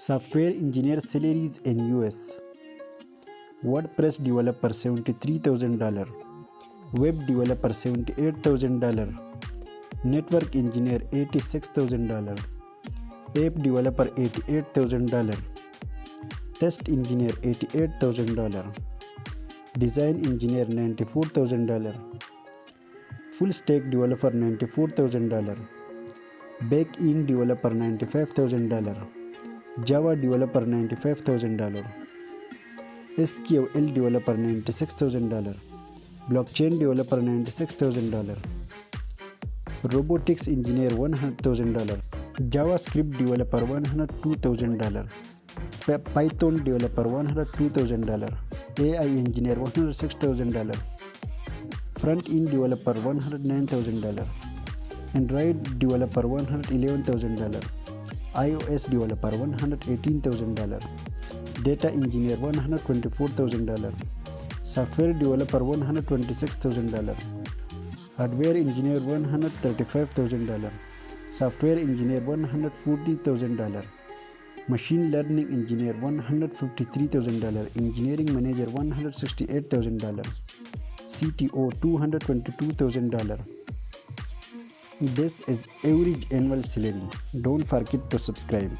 Software engineer salaries in US. WordPress developer $73,000. Web developer $78,000. Network engineer $86,000. App developer $88,000. Test engineer $88,000. Design engineer $94,000. Full stack developer $94,000. Back-end developer $95,000. Java developer $95,000. SQL developer $96,000. Blockchain developer $96,000. Robotics engineer $100,000. JavaScript developer $102,000. Python developer $102,000. AI engineer $106,000. Front-end developer $109,000. Android developer $111,000. iOS developer $118,000. Data engineer $124,000. Software developer $126,000. Hardware engineer $135,000. Software engineer $140,000. Machine learning engineer $153,000. Engineering manager $168,000. CTO $222,000. This is average annual salary. Don't forget to subscribe.